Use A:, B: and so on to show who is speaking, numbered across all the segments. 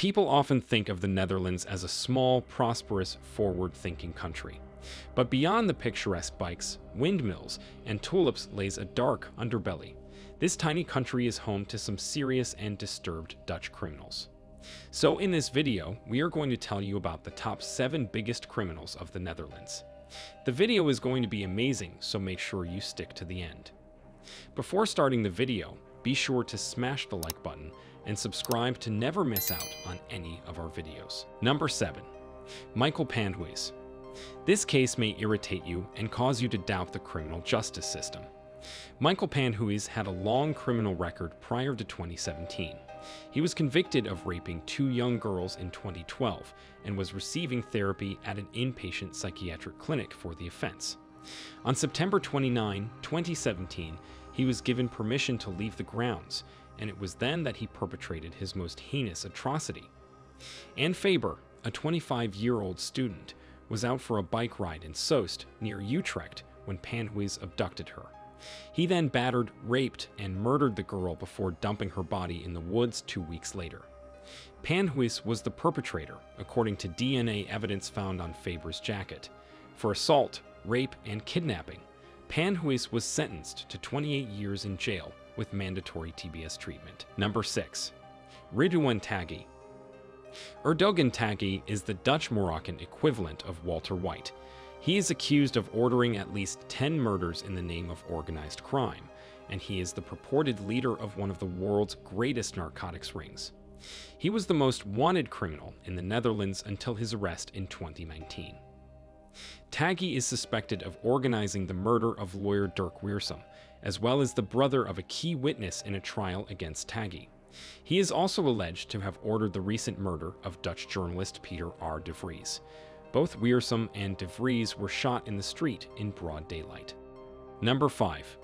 A: People often think of the Netherlands as a small, prosperous, forward-thinking country. But beyond the picturesque bikes, windmills, and tulips lays a dark underbelly. This tiny country is home to some serious and disturbed Dutch criminals. So in this video, we are going to tell you about the top 7 biggest criminals of the Netherlands. The video is going to be amazing, so make sure you stick to the end. Before starting the video, be sure to smash the like button and subscribe to never miss out on any of our videos. Number 7. Michael PANHUIS. This case may irritate you and cause you to doubt the criminal justice system. Michael PANHUIS had a long criminal record prior to 2017. He was convicted of raping 2 young girls in 2012 and was receiving therapy at an inpatient psychiatric clinic for the offense. On September 29, 2017, he was given permission to leave the grounds, and it was then that he perpetrated his most heinous atrocity. Anne Faber, a 25-year-old student, was out for a bike ride in Soest, near Utrecht, when PANHUIS abducted her. He then battered, raped, and murdered the girl before dumping her body in the woods 2 weeks later. PANHUIS was the perpetrator, according to DNA evidence found on Faber's jacket. For assault, rape, and kidnapping, PANHUIS was sentenced to 28 years in jail with mandatory TBS treatment. Number 6. Ridouan Taghi. Erdogan Taghi is the Dutch-Moroccan equivalent of Walter White. He is accused of ordering at least 10 murders in the name of organized crime, and he is the purported leader of one of the world's greatest narcotics rings. He was the most wanted criminal in the Netherlands until his arrest in 2019. Taghi is suspected of organizing the murder of lawyer Dirk Wiersum, as well as the brother of a key witness in a trial against Taghi. He is also alleged to have ordered the recent murder of Dutch journalist Peter R. de Vries. Both Wiersum and de Vries were shot in the street in broad daylight. Number 5.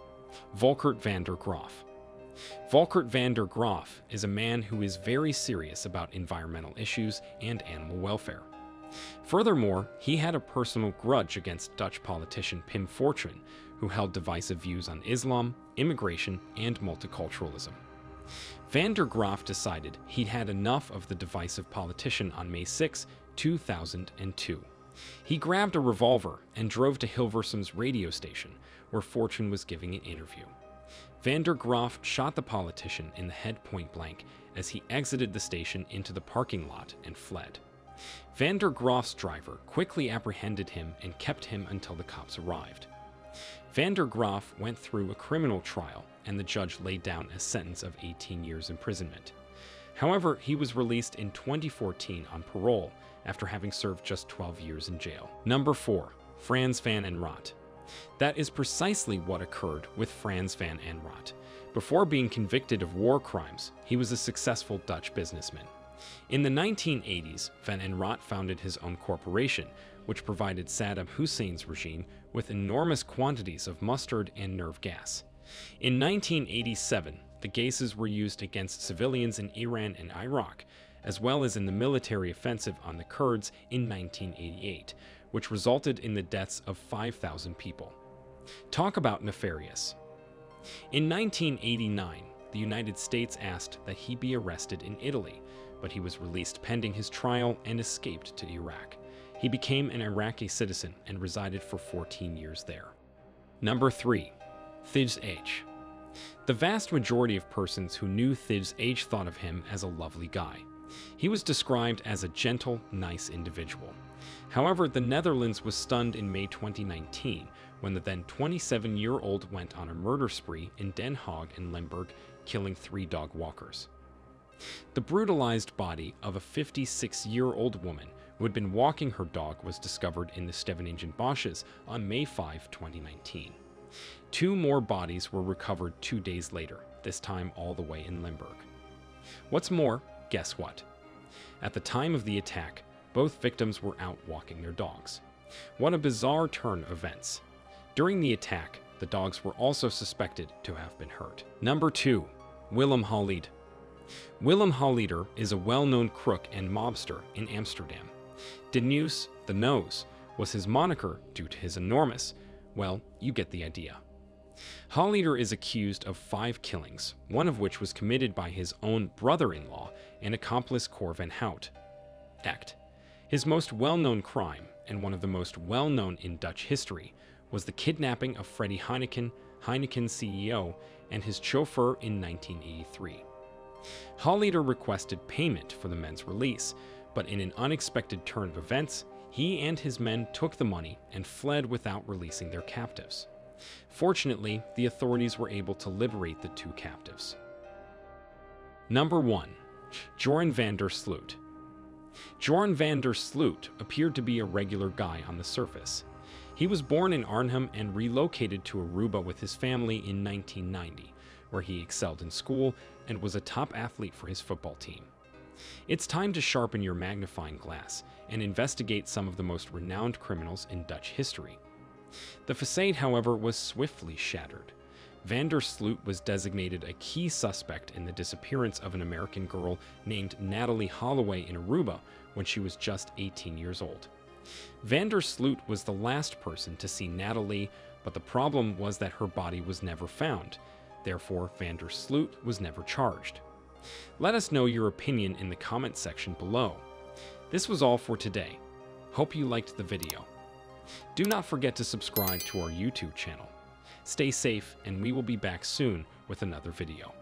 A: VOLKERT van der GRAAF. VOLKERT van der GRAAF is a man who is very serious about environmental issues and animal welfare. Furthermore, he had a personal grudge against Dutch politician Pim Fortuyn, who held divisive views on Islam, immigration, and multiculturalism. Van der GRAAF decided he'd had enough of the divisive politician on May 6, 2002. He grabbed a revolver and drove to Hilversum's radio station, where Fortuyn was giving an interview. Van der GRAAF shot the politician in the head point blank as he exited the station into the parking lot and fled. Van der GRAAF's driver quickly apprehended him and kept him until the cops arrived. Van der GRAAF went through a criminal trial, and the judge laid down a sentence of 18 years imprisonment. However, he was released in 2014 on parole after having served just 12 years in jail. Number 4. Frans van ANRAAT. That is precisely what occurred with Frans van ANRAAT. Before being convicted of war crimes, he was a successful Dutch businessman. In the 1980s, Van ANRAAT founded his own corporation, which provided Saddam Hussein's regime with enormous quantities of mustard and nerve gas. In 1987, the gases were used against civilians in Iran and Iraq, as well as in the military offensive on the Kurds in 1988, which resulted in the deaths of 5,000 people. Talk about nefarious. In 1989, the United States asked that he be arrested in Italy, but he was released pending his trial and escaped to Iraq. He became an Iraqi citizen and resided for 14 years there. Number 3. THIJS. The vast majority of persons who knew THIJS thought of him as a lovely guy. He was described as a gentle, nice individual. However, the Netherlands was stunned in May 2019 when the then 27-year-old went on a murder spree in Den Haag and Limburg, killing 3 dog walkers. The brutalized body of a 56-year-old woman who had been walking her dog was discovered in the Scheveningen Bosjes on May 5, 2019. 2 more bodies were recovered 2 days later, this time all the way in Limburg. What's more, guess what? At the time of the attack, both victims were out walking their dogs. What a bizarre turn of events. During the attack, the dogs were also suspected to have been hurt. Number 2. WILLEM HOLLEEDE. Willem HOLLEEDE is a well-known crook and mobster in Amsterdam. De Neus, the Nose, was his moniker due to his enormous, well, you get the idea. HOLLEEDE is accused of 5 killings, one of which was committed by his own brother-in-law and accomplice Cor van Hout. Act. His most well-known crime, and one of the most well-known in Dutch history, was the kidnapping of Freddie Heineken, Heineken's CEO, and his chauffeur in 1983. HOLLEEDE requested payment for the men's release, but in an unexpected turn of events, he and his men took the money and fled without releasing their captives. Fortunately, the authorities were able to liberate the two captives. Number 1. Joran van der Sloot. Joran van der Sloot appeared to be a regular guy on the surface. He was born in Arnhem and relocated to Aruba with his family in 1990, where he excelled in school and was a top athlete for his football team. It's time to sharpen your magnifying glass and investigate some of the most renowned criminals in Dutch history. The facade, however, was swiftly shattered. Van der Sloot was designated a key suspect in the disappearance of an American girl named Natalie Holloway in Aruba when she was just 18 years old. Van der Sloot was the last person to see Natalie, but the problem was that her body was never found. Therefore, Van der Sloot was never charged. Let us know your opinion in the comment section below. This was all for today. Hope you liked the video. Do not forget to subscribe to our YouTube channel. Stay safe, and we will be back soon with another video.